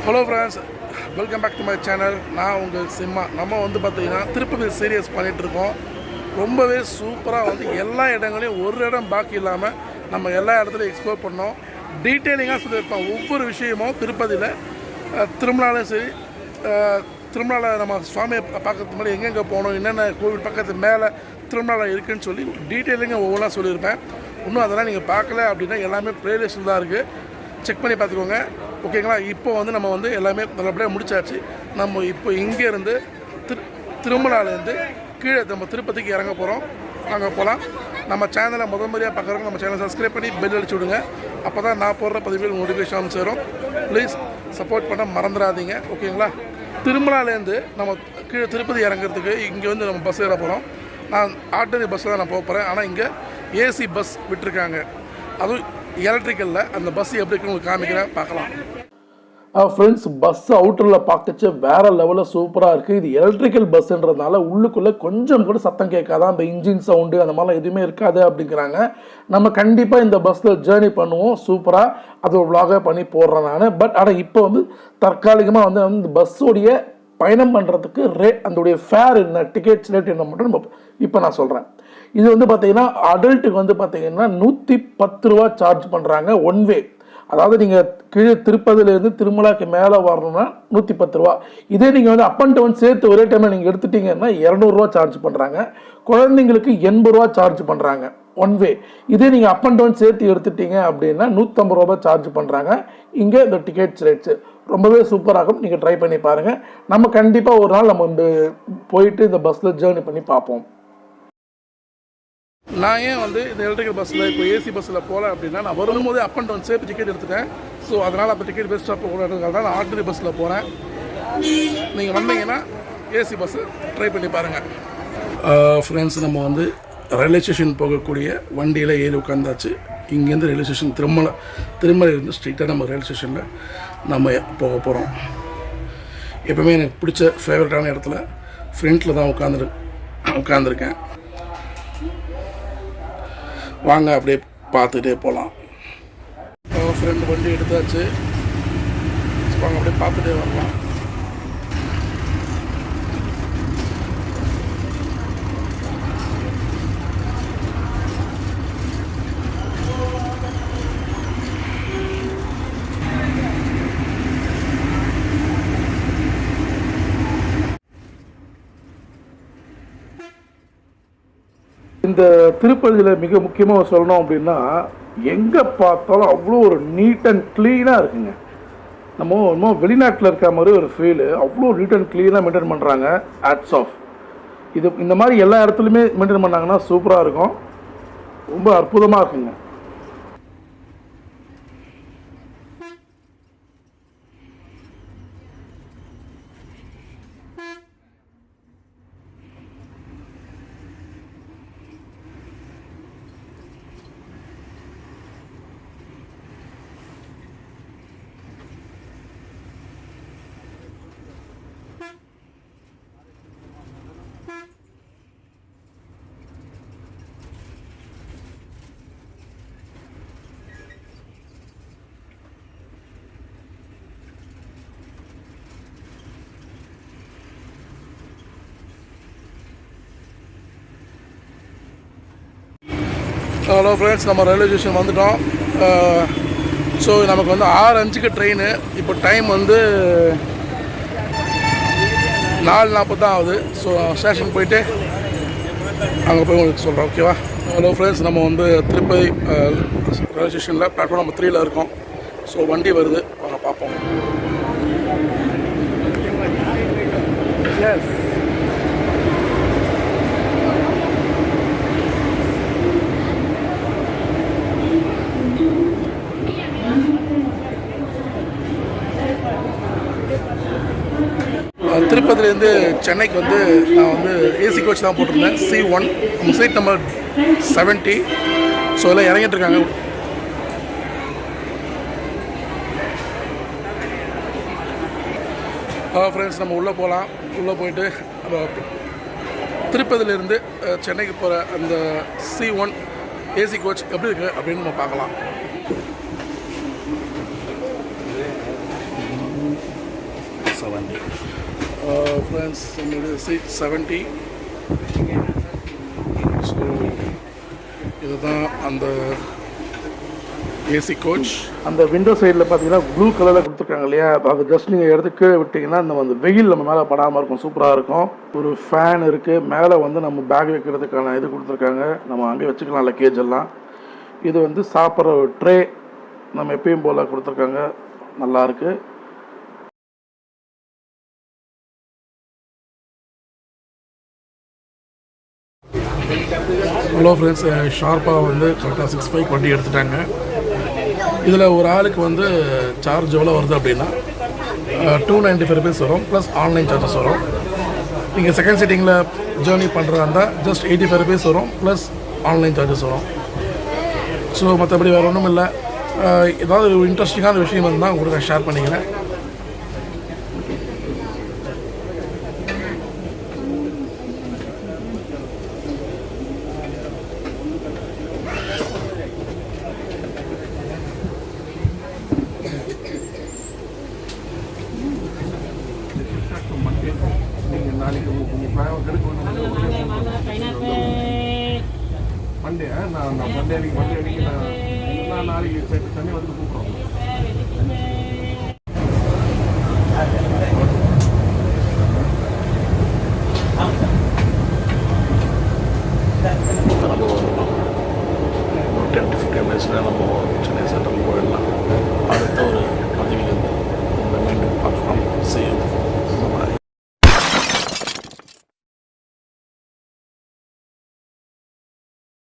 Hello friends, welcome back to my channel. நான் உங்கள் சிம்மா. நம்ம பார்த்தீங்கன்னா திருப்பதி சீரியஸ் பண்ணிகிட்ருக்கோம். ரொம்பவே சூப்பராக எல்லா இடங்களையும் ஒரு இடம் பாக்கி இல்லாமல் நம்ம எல்லா இடத்துலையும் எக்ஸ்ப்ளோர் பண்ணோம். டீட்டெயிலிங்காக சொல்லியிருப்போம். ஒவ்வொரு விஷயமும் திருப்பதியில் திருமலாலும் சரி, திருமலாவில் நம்ம சுவாமியை பார்க்கறதுக்கு முன்னாடி எங்கெங்கே போகணும், என்னென்ன கோவில் பக்கத்து மேலே திருமலாவில் இருக்குதுன்னு சொல்லி டீட்டெயிலிங்காக ஒவ்வொன்றா சொல்லியிருப்பேன். இன்னும் அதெல்லாம் நீங்கள் பார்க்கல அப்படின்னா எல்லாமே ப்ளேலிஸ்ட்டில் தான் இருக்குது. செக் பண்ணி பார்த்துக்கோங்க. ஓகேங்களா? இப்போ நம்ம எல்லாமே நல்லபடியாக முடிச்சாச்சு. நம்ம இப்போ இங்கேருந்து திருமலாலேருந்து கீழே நம்ம திருப்பதிக்கு இறங்க போகிறோம். அங்கே போகலாம். நம்ம சேனலை முறையாக பார்க்குறவங்க நம்ம சேனலை சப்ஸ்கிரைப் பண்ணி பெல் அடிச்சு விடுங்க. அப்போ தான் நான் போடுற பதிவுகள் நோட்டிஃபிகேஷன் சேரும். ப்ளீஸ் சப்போர்ட் பண்ண மறந்துடாதீங்க. ஓகேங்களா? திருமலாலேருந்து நம்ம கீழே திருப்பதி இறங்குறதுக்கு இங்கே நம்ம பஸ் ஏற போகிறோம். நான் ஆர்டினரி பஸ்ஸில் தான் நான் போக போகிறேன். ஆனால் இங்கே ஏசி பஸ் விட்டுருக்காங்க. அதுவும் எலக்ட்ரிக்கலில். அந்த பஸ் எப்படி இருக்குன்னு உங்களுக்கு காமிக்கிறேன், பார்க்கலாம். ஃப்ரெண்ட்ஸ், பஸ் அவுட்டரில் பார்க்கச்சு வேறு லெவலில் சூப்பராக இருக்குது. இது எலக்ட்ரிக்கல் பஸ்ன்றதுனால உள்ளுக்குள்ளே கொஞ்சம் கூட சத்தம் கேட்காதான், அந்த இன்ஜின் சவுண்டு அந்த மாதிரிலாம் எதுவுமே இருக்காது அப்படிங்கிறாங்க. நம்ம கண்டிப்பாக இந்த பஸ்ஸில் ஜேர்னி பண்ணுவோம். சூப்பராக அது ஒரு விலாகாக பண்ணி போடுறேன் நான். பட் ஆனால் இப்போ தற்காலிகமாக இந்த பஸ்ஸோடைய பயணம் பண்ணுறதுக்கு அதோடைய ஃபேர் என்ன, டிக்கெட்ஸ் ரேட் என்ன மட்டும் நம்ம இப்போ நான் சொல்கிறேன். இது பார்த்தீங்கன்னா அடல்ட்டுக்கு பார்த்தீங்கன்னா 110 ரூபா சார்ஜ் பண்ணுறாங்க ஒன் வே. அதாவது நீங்கள் கீழே திருப்பதிலேருந்து திருமலாக்கு மேலே வரணும்னா 110 ரூபா. இதே நீங்கள் அப் அண்ட் டவுன் சேர்த்து ஒரே டைமில் நீங்கள் எடுத்துட்டீங்கன்னா 200 ரூபா சார்ஜ் பண்ணுறாங்க. குழந்தைங்களுக்கு 80 ரூபா சார்ஜ் பண்ணுறாங்க ஒன் வே. இதே நீங்கள் அப் அண்ட் டவுன் சேர்த்து எடுத்துட்டீங்க அப்படின்னா 150 ரூபா சார்ஜ் பண்ணுறாங்க. இங்கே இந்த டிக்கெட்ஸ் ரேட்ஸு ரொம்பவே சூப்பராகும். நீங்கள் ட்ரை பண்ணி பாருங்கள். நம்ம கண்டிப்பாக ஒரு நாள் நம்ம போயிட்டு இந்த பஸ்ஸில் ஜேர்னி பண்ணி பார்ப்போம். நான் ஏன் இந்த எலக்ட்ரிக்கல் பஸ்ஸில் இப்போ ஏசி பஸ்ஸில் போகல அப்படின்னா, நான் வரும்போதே அப் அண்ட் டவுன் சேர்த்து டிக்கெட் எடுத்துட்டேன். ஸோ அதனால் அப்போ டிக்கெட் வேஸ்ட்டாக போகக்கூடாதுனால தான் நான் ஆர்டினரி பஸ்ஸில் போகிறேன். நீங்கள் வந்தீங்கன்னா ஏசி பஸ்ஸு ட்ரை பண்ணி பாருங்கள். ஃப்ரெண்ட்ஸ், நம்ம ரயில்வே ஸ்டேஷன் போகக்கூடிய வண்டியில் ஏறி உட்காந்தாச்சு. இங்கேருந்து ரயில்வே ஸ்டேஷன் திருமலையிலேருந்து ஸ்ட்ரெயிட்டாக நம்ம ரயில்வே ஸ்டேஷனில் நம்ம போக போகிறோம். எப்போவுமே எனக்கு பிடிச்ச ஃபேவரட்டான இடத்துல ஃப்ரண்ட்டில் தான் உட்காந்துருக்கேன். வாங்க அப்படியே பார்த்துட்டே போகலாம். ஃப்ரெண்டு வண்டி எடுத்தாச்சு. வாங்க அப்படியே பார்த்துட்டே வரலாம். இந்த திருப்பதியில் மிக முக்கியமாக சொல்லணும் அப்படின்னா, எங்கே பார்த்தாலும் அவ்வளோ ஒரு நீட் அண்ட் க்ளீனாக இருக்குங்க. நம்ம வெளிநாட்டில் இருக்க மாதிரி ஒரு ஃபீலு. அவ்வளோ நீட் அண்ட் க்ளீனாக மெயின்டைன் பண்ணுறாங்க. Hats off. இந்த மாதிரி எல்லா இடத்துலையுமே மெயின்டைன் பண்ணாங்கன்னா சூப்பராக இருக்கும். ரொம்ப அற்புதமாக இருக்குங்க. ஹலோ ஃப்ரெண்ட்ஸ், நம்ம ரயில்வே ஸ்டேஷன் வந்துட்டோம். ஸோ நமக்கு 6:05க்கு ட்ரெயின். இப்போ டைம் 4:40 தான் ஆகுது. ஸோ ஸ்டேஷன் போயிட்டு அங்கே போய் உங்களுக்கு சொல்கிறேன். ஓகேவா? ஹலோ ஃப்ரெண்ட்ஸ், நம்ம திருப்பதி ரயில்வே ஸ்டேஷனில் பிளாட்ஃபார்ம் நம்பர் 3ல் இருக்கோம். ஸோ வண்டி வருது, வாங்க பார்ப்போம். எஸ், திருப்பதிலேருந்து சென்னைக்கு நான் ஏசி கோச் தான் போட்டிருந்தேன். C1 நம்ம சீட் நம்பர் 70. ஸோ எல்லாம் இறங்கிட்டு இருக்காங்க. ஃப்ரெண்ட்ஸ், நம்ம உள்ளே போகலாம். உள்ளே போயிட்டு திருப்பதிலேருந்து சென்னைக்கு போகிற அந்த C1 ஏசி கோச் எப்படி இருக்குது அப்படின்னு நம்ம பார்க்கலாம். வண்டி. ஃப்ரெண்ட்ஸ் நம்மளுடைய சீட் 70. ஸோ இதுதான் அந்த ஏசி கோச். அந்த விண்டோ சைடில் பார்த்தீங்கன்னா ப்ளூ கலரில் கொடுத்துருக்காங்க இல்லையா, அது ஜஸ்ட் நீங்கள் எடுத்து கீழே விட்டிங்கன்னா அந்த வெயில் நம்ம மேலே படாமல் இருக்கும், சூப்பராக இருக்கும். ஒரு ஃபேன் இருக்குது, மேலே வந்து நம்ம பேக் வைக்கிறதுக்கான இது கொடுத்துருக்காங்க, நம்ம அங்கே வச்சுக்கலாம் லக்கேஜ் எல்லாம். இது வந்து சாப்பிட்ற ஒரு ட்ரே நம்ம எப்பயும் போல் கொடுத்துருக்காங்க, நல்லாயிருக்கு. ஹலோ ஃப்ரெண்ட்ஸ், ஷார்ப்பாக வந்து கரெக்டாக 6:05 வண்டி எடுத்துட்டாங்க. இதில் ஒரு ஆளுக்கு வந்து சார்ஜ் எவ்வளோ வருது அப்படின்னா 295 ருபீஸ் வரும், ப்ளஸ் ஆன்லைன் சார்ஜஸ் வரும். நீங்கள் செகண்ட் சீட்டிங்கில் ஜேர்னி பண்ணுறதா இருந்தால் ஜஸ்ட் 85 ருபீஸ் வரும், ப்ளஸ் ஆன்லைன் சார்ஜஸ் வரும். ஸோ மற்றபடி வேறு ஒன்றும் இல்லை. ஏதாவது ஒரு இன்ட்ரெஸ்டிங்கான விஷயம் இருந்தால் உங்களுக்கு நான் ஷேர் பண்ணிக்கிறேன். நீங்கள் நாளைக்கு மண்டே நான் மண்டே அன்றைக்கி நான் நாளைக்கு சண்டே வந்து கூப்பிட்றோம். நம்ம 10-15 மினிட்ஸில் நம்ம சென்னை சென்ட்ரல் போயிடலாம். அடுத்த ஒரு பதிவிலிருந்து மீண்டும் பார்க்கலாம். See you.